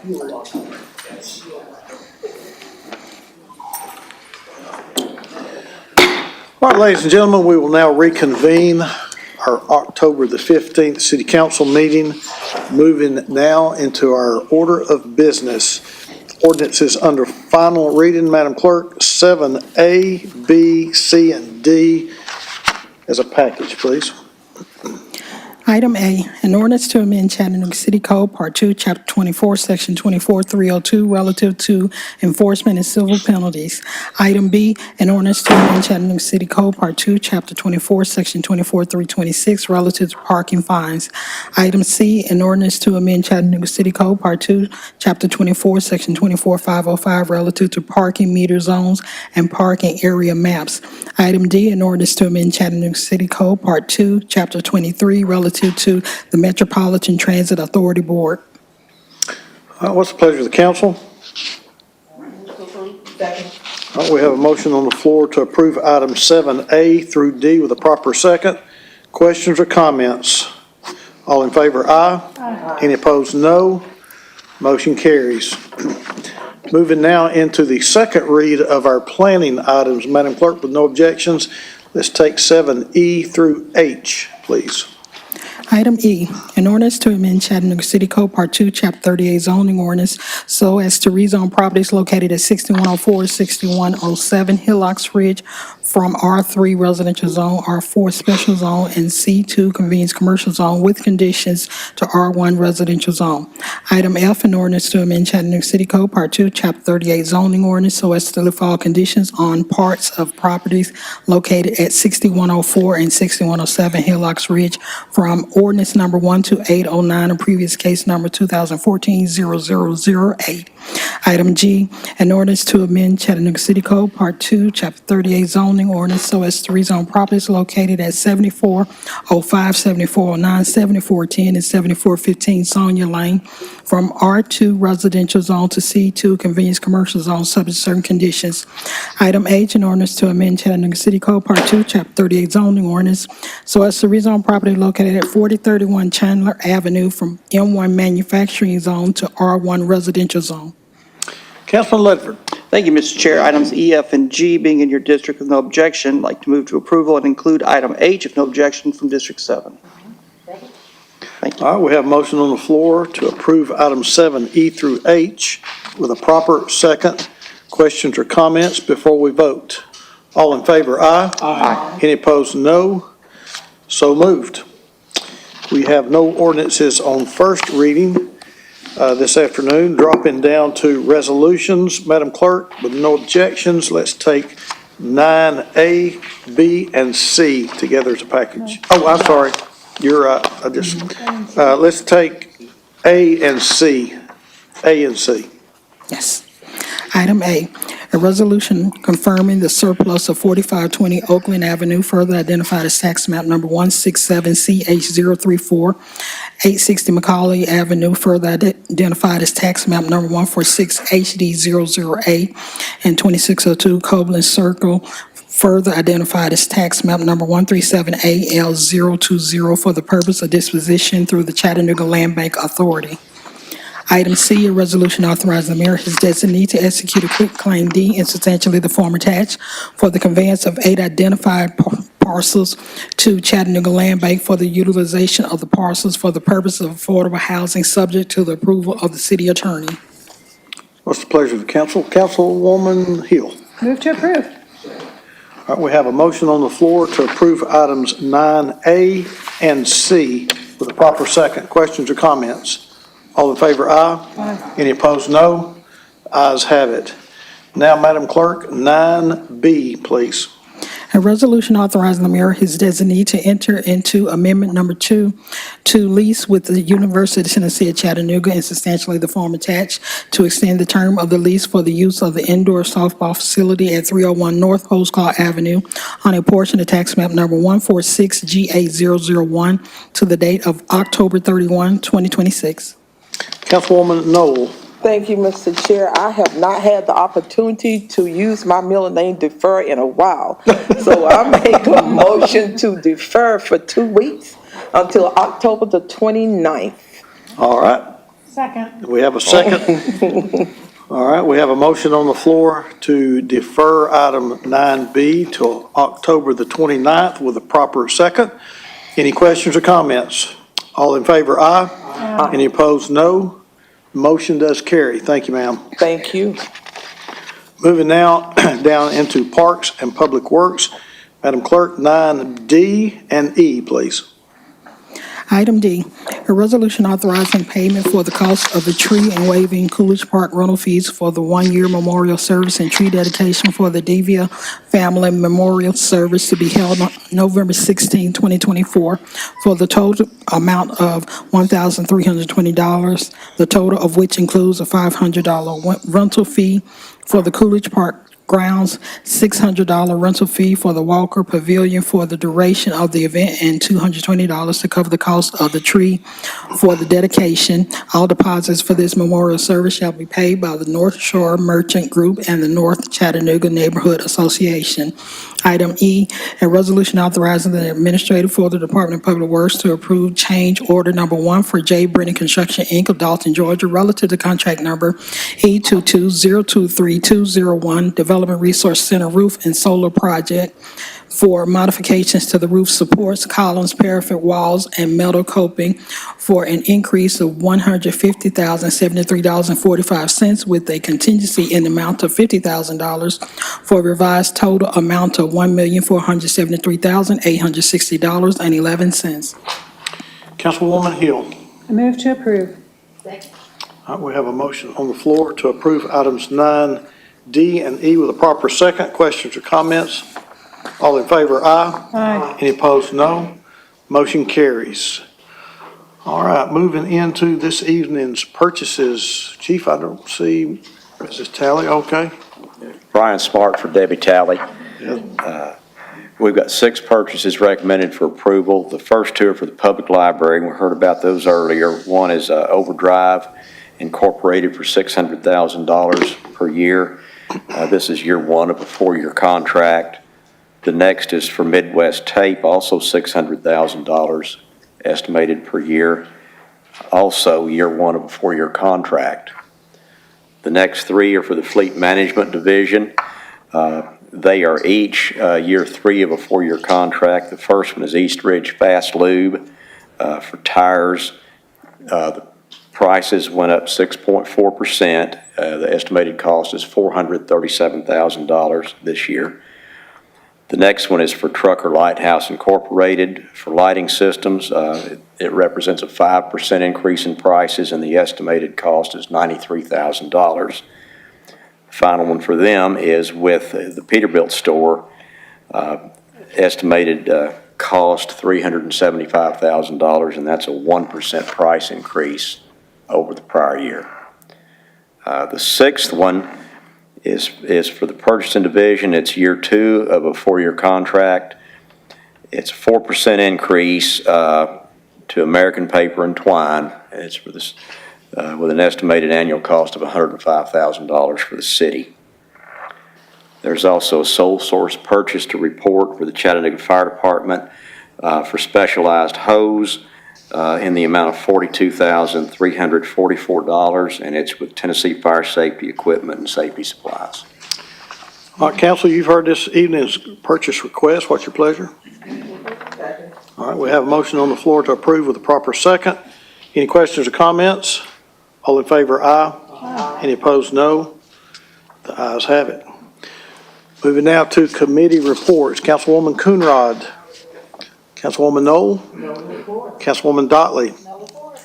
All right, ladies and gentlemen, we will now reconvene our October the 15th City Council meeting, moving now into our order of business. Ordinances under final reading, Madam Clerk, 7A, B, C, and D as a package, please. Item A, an ordinance to amend Chattanooga City Code, Part 2, Chapter 24, Section 24302, relative to enforcement and civil penalties. Item B, an ordinance to amend Chattanooga City Code, Part 2, Chapter 24, Section 24326, relative to parking fines. Item C, an ordinance to amend Chattanooga City Code, Part 2, Chapter 24, Section 24505, relative to parking meter zones and parking area maps. Item D, an ordinance to amend Chattanooga City Code, Part 2, Chapter 23, relative to the Metropolitan Transit Authority Board. What's the pleasure of the council? We have a motion on the floor to approve items 7A through D with a proper second. Questions or comments? All in favor, aye. Aye. Any opposed, no. Motion carries. Moving now into the second read of our planning items, Madam Clerk, with no objections, let's take 7E through H, please. Item E, an ordinance to amend Chattanooga City Code, Part 2, Chapter 38 zoning ordinance so as to rezone properties located at 6104, 6107 Hillocks Ridge from R3 residential zone, R4 special zone, and C2 convenience commercial zone with conditions to R1 residential zone. Item F, an ordinance to amend Chattanooga City Code, Part 2, Chapter 38 zoning ordinance so as to lift all conditions on parts of properties located at 6104 and 6107 Hillocks Ridge from ordinance number 12809 and previous case number 2014-0008. Item G, an ordinance to amend Chattanooga City Code, Part 2, Chapter 38 zoning ordinance so as to rezone properties located at 7405, 7409, 7410, and 7415 Sonia Lane from R2 residential zone to C2 convenience commercial zone subject to certain conditions. Item H, an ordinance to amend Chattanooga City Code, Part 2, Chapter 38 zoning ordinance so as to rezone property located at 4031 Chandler Avenue from M1 manufacturing zone to R1 residential zone. Councilman Ledford. Thank you, Mr. Chair. Items E, F, and G being in your district with no objection, I'd like to move to approval and include item H if no objection from District 7. Thank you. All right, we have a motion on the floor to approve items 7E through H with a proper second. Questions or comments before we vote? All in favor, aye. Aye. Any opposed, no. So moved. We have no ordinances on first reading this afternoon. Dropping down to resolutions, Madam Clerk, with no objections, let's take 9A, B, and C together as a package. Oh, I'm sorry. You're right. Let's take A and C. A and C. Yes. Item A, a resolution confirming the surplus of 4520 Oakland Avenue, further identified as tax map number 167CH034, 860 Macaulay Avenue, further identified as tax map number 146HD008, and 2602 Copeland Circle, further identified as tax map number 137AL020 for the purpose of disposition through the Chattanooga Land Bank Authority. Item C, a resolution authorizing the mayor, his designee, to execute a quitclaim deed and substantially the form attached for the conveyance of 8 identified parcels to Chattanooga Land Bank for the utilization of the parcels for the purpose of affordable housing, subject to the approval of the city attorney. What's the pleasure of the council? Councilwoman Hill. Move to approve. All right, we have a motion on the floor to approve items 9A and C with a proper second. Questions or comments? All in favor, aye. Aye. Any opposed, no. Ayes have it. Now, Madam Clerk, 9B, please. A resolution authorizing the mayor, his designee, to enter into amendment number 2 to lease with the University of Tennessee at Chattanooga and substantially the form attached to extend the term of the lease for the use of the indoor softball facility at 301 North Holsclaw Avenue on a portion of tax map number 146GA001 to the date of October 31, 2026. Councilwoman Noel. Thank you, Mr. Chair. I have not had the opportunity to use my middle name defer in a while. So I make a motion to defer for 2 weeks until October the 29th. All right. Second. We have a second. All right, we have a motion on the floor to defer item 9B till October the 29th with a proper second. Any questions or comments? All in favor, aye. Aye. Any opposed, no. Motion does carry. Thank you, ma'am. Thank you. Moving now down into Parks and Public Works. Madam Clerk, 9D and E, please. Item D, a resolution authorizing payment for the cost of the tree and waiving Coolidge Park rental fees for the one-year memorial service and tree dedication for the Devia Family Memorial Service to be held on November 16, 2024, for the total amount of $1,320, the total of which includes a $500 rental fee for the Coolidge Park grounds, $600 rental fee for the Walker Pavilion for the duration of the event, and $220 to cover the cost of the tree for the dedication. All deposits for this memorial service shall be paid by the North Shore Merchant Group and the North Chattanooga Neighborhood Association. Item E, a resolution authorizing the administrator for the Department of Public Works to approve change order number 1 for J. Brennan Construction, Inc. of Dalton, Georgia, relative to contract number E22023-201, Development Resource Center Roof and Solar Project for modifications to the roof supports, columns, parapet walls, and metal coping for an increase of $150,073.45 with a contingency in the amount of $50,000 for a revised total amount of $1,473,860.11. Councilwoman Hill. I move to approve. All right, we have a motion on the floor to approve items 9D and E with a proper second. Questions or comments? All in favor, aye. Aye. Any opposed, no. Motion carries. All right, moving into this evening's purchases. Chief, I don't see, is this Tally? Okay. Brian Smart for Debbie Talley. We've got 6 purchases recommended for approval. The first 2 are for the public library, and we heard about those earlier. One is Overdrive Incorporated for $600,000 per year. This is year 1 of a 4-year contract. The next is for Midwest Tape, also $600,000 estimated per year, also year 1 of a 4-year contract. The next 3 are for the Fleet Management Division. They are each year 3 of a 4-year contract. The first one is East Ridge Fast Lube for tires. The prices went up 6.4%. The estimated cost is $437,000 this year. The next one is for Trucker Lighthouse Incorporated for lighting systems. It represents a 5% increase in prices, and the estimated cost is $93,000. The final one for them is with the Peterbilt store. Estimated cost $375,000, and that's a 1% price increase over the prior year. The sixth one is for the Purchasing Division. It's year 2 of a 4-year contract. It's a 4% increase to American Paper and Twine. It's for this with an estimated annual cost of $105,000 for the city. There's also a sole source purchase to report for the Chattanooga Fire Department for specialized hose in the amount of $42,344, and it's with Tennessee Fire Safety Equipment and Safety Supplies. All right, Council, you've heard this evening's purchase request. What's your pleasure? All right, we have a motion on the floor to approve with a proper second. Any questions or comments? All in favor, aye. Aye. Any opposed, no. The ayes have it. Moving now to committee reports. Councilwoman Coonrod. Councilwoman Knoll? No report. Councilwoman Dotley? No report.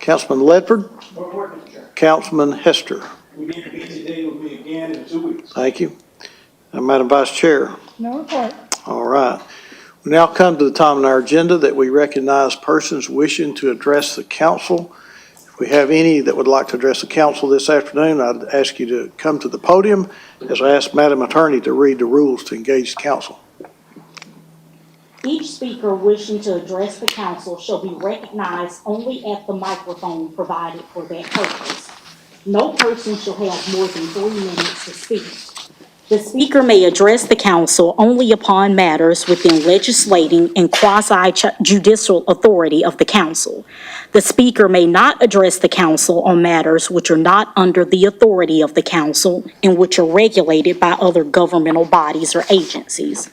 Councilman Ledford? No report, Mr. Chair. Councilman Hester? We need to be today with me again in 2 weeks. Thank you. And Madam Vice Chair? No report. All right. We now come to the time on our agenda that we recognize persons wishing to address the council. If we have any that would like to address the council this afternoon, I'd ask you to come to the podium as I ask Madam Attorney to read the rules to engage the council. Each speaker wishing to address the council shall be recognized only at the microphone provided for that purpose. No person shall have more than 3 minutes to speak. The speaker may address the council only upon matters within legislating and quasi-judicial authority of the council. The speaker may not address the council on matters which are not under the authority of the council and which are regulated by other governmental bodies or agencies.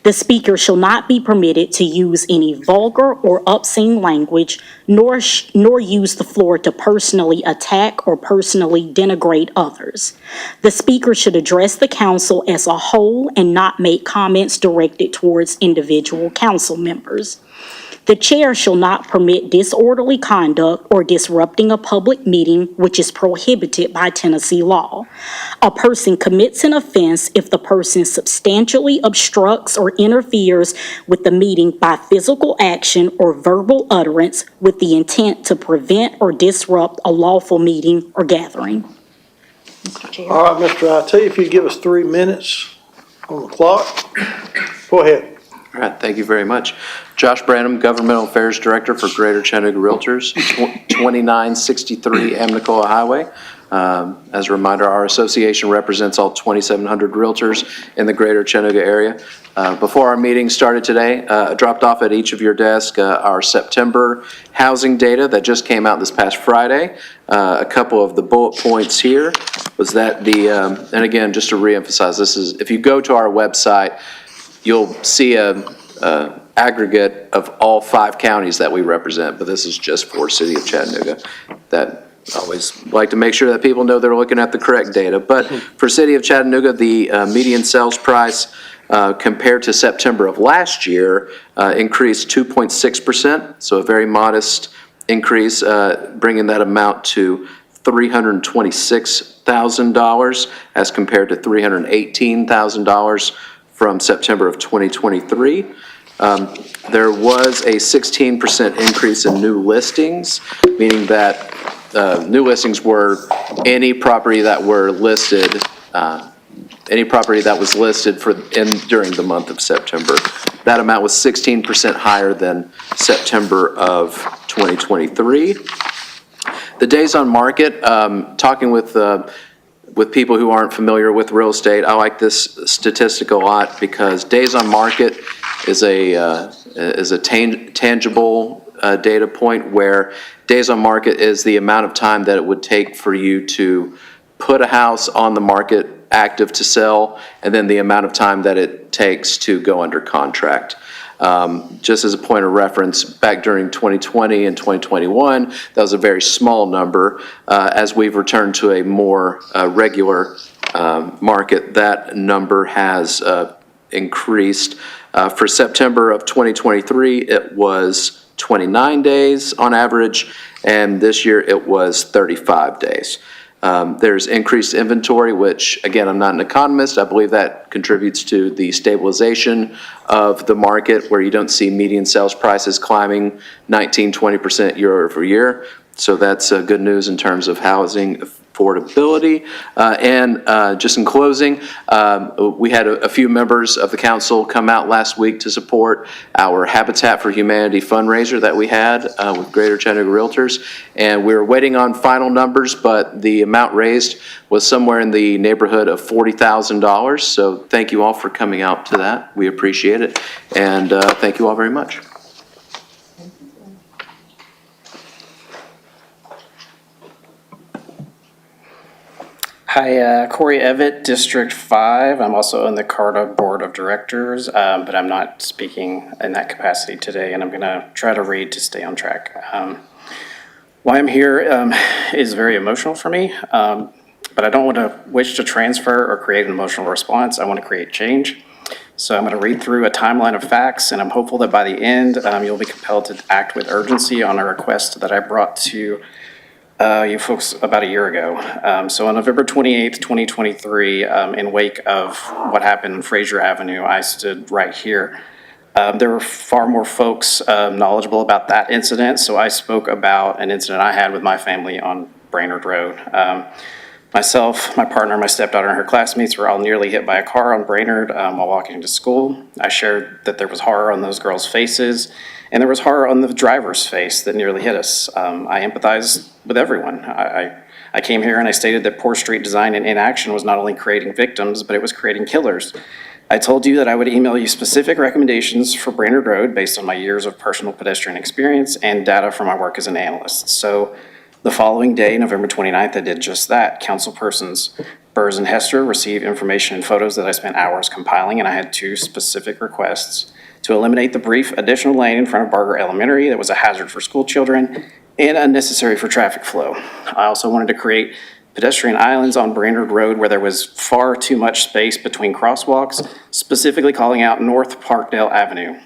The speaker shall not be permitted to use any vulgar or obscene language, nor use the floor to personally attack or personally denigrate others. The speaker should address the council as a whole and not make comments directed towards individual council members. The chair shall not permit disorderly conduct or disrupting a public meeting, which is prohibited by Tennessee law. A person commits an offense if the person substantially obstructs or interferes with the meeting by physical action or verbal utterance with the intent to prevent or disrupt a lawful meeting or gathering. Mr. Chair. All right, Mr. IT, if you'd give us 3 minutes on the clock. Go ahead. All right, thank you very much. Josh Branham, Governmental Affairs Director for Greater Chattanooga Realtors, 2963 Amnicola Highway. As a reminder, our association represents all 2,700 realtors in the Greater Chattanooga area. Before our meeting started today, I dropped off at each of your desks our September housing data that just came out this past Friday. A couple of the bullet points here was that and again, just to reemphasize, this is, if you go to our website, you'll see a aggregate of all 5 counties that we represent, but this is just for City of Chattanooga. That I always like to make sure that people know they're looking at the correct data. But for City of Chattanooga, the median sales price compared to September of last year increased 2.6%, so a very modest increase, bringing that amount to $326,000 as compared to $318,000 from September of 2023. There was a 16% increase in new listings, meaning that new listings were any property that were listed, any property that was listed during the month of September. That amount was 16% higher than September of 2023. The days on market, talking with people who aren't familiar with real estate, I like this statistic a lot because days on market is a tangible data point where days on market is the amount of time that it would take for you to put a house on the market active to sell, and then the amount of time that it takes to go under contract. Just as a point of reference, back during 2020 and 2021, that was a very small number. As we've returned to a more regular market, that number has increased. For September of 2023, it was 29 days on average, and this year it was 35 days. There's increased inventory, which, again, I'm not an economist. I believe that contributes to the stabilization of the market where you don't see median sales prices climbing 19-20% year over year. So that's good news in terms of housing affordability. And just in closing, we had a few members of the council come out last week to support our Habitat for Humanity fundraiser that we had with Greater Chattanooga Realtors. And we were waiting on final numbers, but the amount raised was somewhere in the neighborhood of $40,000. So thank you all for coming out to that. We appreciate it. And thank you all very much. Hi, Corey Evett, District 5. I'm also on the CARTA Board of Directors, but I'm not speaking in that capacity today, and I'm going to try to read to stay on track. Why I'm here is very emotional for me, but I don't want to wish to transfer or create an emotional response. I want to create change. So I'm going to read through a timeline of facts, and I'm hopeful that by the end, you'll be compelled to act with urgency on a request that I brought to you folks about a year ago. So on November 28th, 2023, in wake of what happened in Fraser Avenue, I stood right here. There were far more folks knowledgeable about that incident, so I spoke about an incident I had with my family on Brainerd Road. Myself, my partner, my stepdaughter, and her classmates were all nearly hit by a car on Brainerd while walking to school. I shared that there was horror on those girls' faces, and there was horror on the driver's face that nearly hit us. I empathize with everyone. I I came here and I stated that poor street design and inaction was not only creating victims, but it was creating killers. I told you that I would email you specific recommendations for Brainerd Road based on my years of personal pedestrian experience and data from my work as an analyst. So the following day, November 29th, I did just that. Councilpersons Burrs and Hester received information and photos that I spent hours compiling, and I had two specific requests: to eliminate the brief additional lane in front of Barger Elementary that was a hazard for school children and unnecessary for traffic flow. I also wanted to create pedestrian islands on Brainerd Road where there was far too much space between crosswalks, specifically calling out North Parkdale Avenue.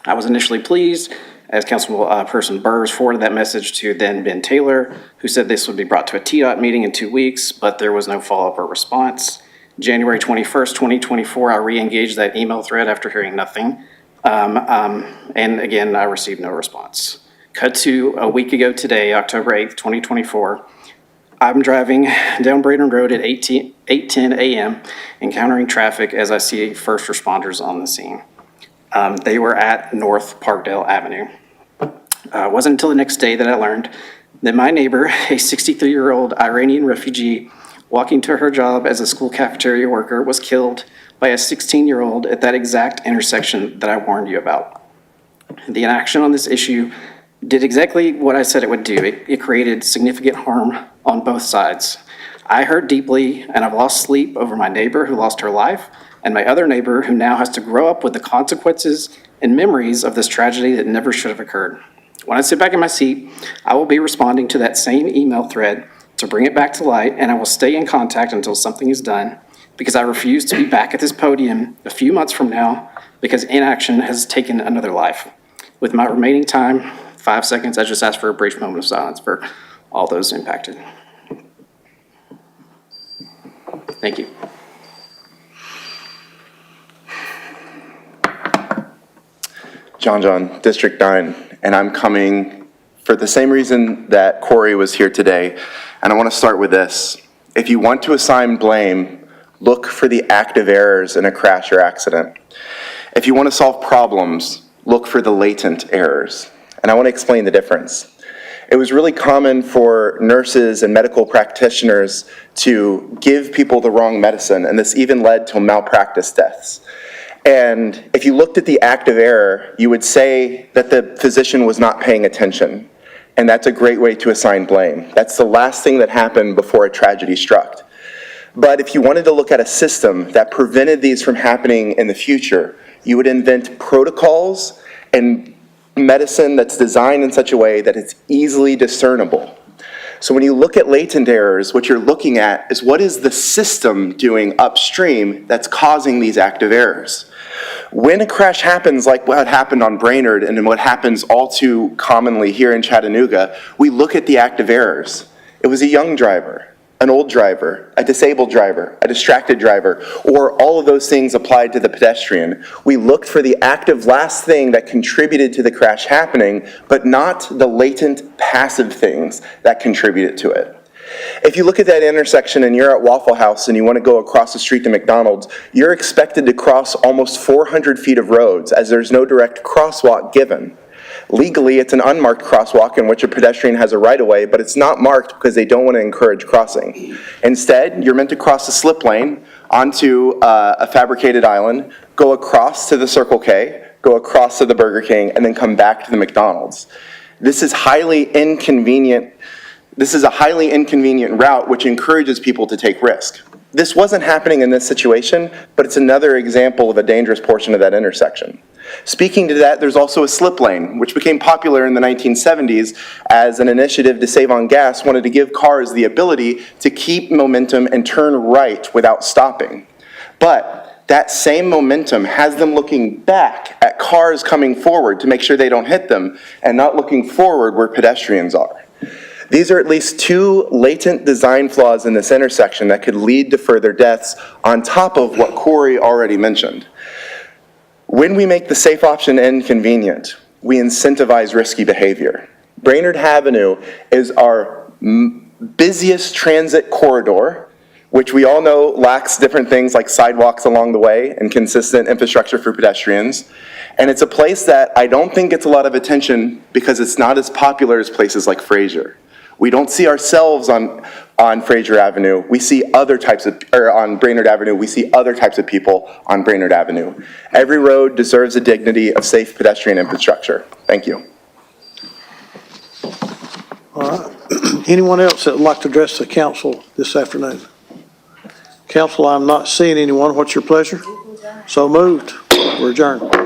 I was initially pleased as Councilperson Burrs forwarded that message to then Ben Taylor, who said this would be brought to a TDOT meeting in 2 weeks, but there was no follow-up or response. January 21st, 2024, I re-engaged that email thread after hearing nothing. And again, I received no response. Cut to a week ago today, October 8th, 2024. I'm driving down Brainerd Road at 8:10 a.m., encountering traffic as I see first responders on the scene. They were at North Parkdale Avenue. It wasn't until the next day that I learned that my neighbor, a 63-year-old Iranian refugee walking to her job as a school cafeteria worker, was killed by a 16-year-old at that exact intersection that I warned you about. The inaction on this issue did exactly what I said it would do. It created significant harm on both sides. I hurt deeply, and I've lost sleep over my neighbor who lost her life, and my other neighbor who now has to grow up with the consequences and memories of this tragedy that never should have occurred. When I sit back in my seat, I will be responding to that same email thread to bring it back to light, and I will stay in contact until something is done, because I refuse to be back at this podium a few months from now because inaction has taken another life. With my remaining time, 5 seconds, I just ask for a brief moment of silence for all those impacted. Thank you. John, District 9, and I'm coming for the same reason that Corey was here today, and I want to start with this. If you want to assign blame, look for the active errors in a crash or accident. If you want to solve problems, look for the latent errors, and I want to explain the difference. It was really common for nurses and medical practitioners to give people the wrong medicine, and this even led to malpractice deaths. And if you looked at the active error, you would say that the physician was not paying attention. And that's a great way to assign blame. That's the last thing that happened before a tragedy struck. But if you wanted to look at a system that prevented these from happening in the future, you would invent protocols and medicine that's designed in such a way that it's easily discernible. So when you look at latent errors, what you're looking at is what is the system doing upstream that's causing these active errors. When a crash happens like what happened on Brainerd and what happens all too commonly here in Chattanooga, we look at the active errors. It was a young driver, an old driver, a disabled driver, a distracted driver, or all of those things applied to the pedestrian. We looked for the active last thing that contributed to the crash happening, but not the latent passive things that contributed to it. If you look at that intersection and you're at Waffle House and you want to go across the street to McDonald's, you're expected to cross almost 400 feet of roads as there's no direct crosswalk given. Legally, it's an unmarked crosswalk in which a pedestrian has a right-of-way, but it's not marked because they don't want to encourage crossing. Instead, you're meant to cross a slip lane onto a fabricated island, go across to the Circle K, go across to the Burger King, and then come back to the McDonald's. This is a highly inconvenient route which encourages people to take risk. This wasn't happening in this situation, but it's another example of a dangerous portion of that intersection. Speaking to that, there's also a slip lane, which became popular in the 1970s as an initiative to save on gas, wanted to give cars the ability to keep momentum and turn right without stopping. But that same momentum has them looking back at cars coming forward to make sure they don't hit them, and not looking forward where pedestrians are. These are at least two latent design flaws in this intersection that could lead to further deaths on top of what Corey already mentioned. When we make the safe option inconvenient, we incentivize risky behavior. Brainerd Avenue is our busiest transit corridor, which we all know lacks different things like sidewalks along the way and consistent infrastructure for pedestrians. And it's a place that I don't think gets a lot of attention because it's not as popular as places like Fraser. We don't see ourselves on on Fraser Avenue, we see other types of, or on Brainerd Avenue, we see other types of people on Brainerd Avenue. Every road deserves the dignity of safe pedestrian infrastructure. Thank you. All right. Anyone else that would like to address the council this afternoon? Council, I'm not seeing anyone. What's your pleasure? So moved. We're adjourned.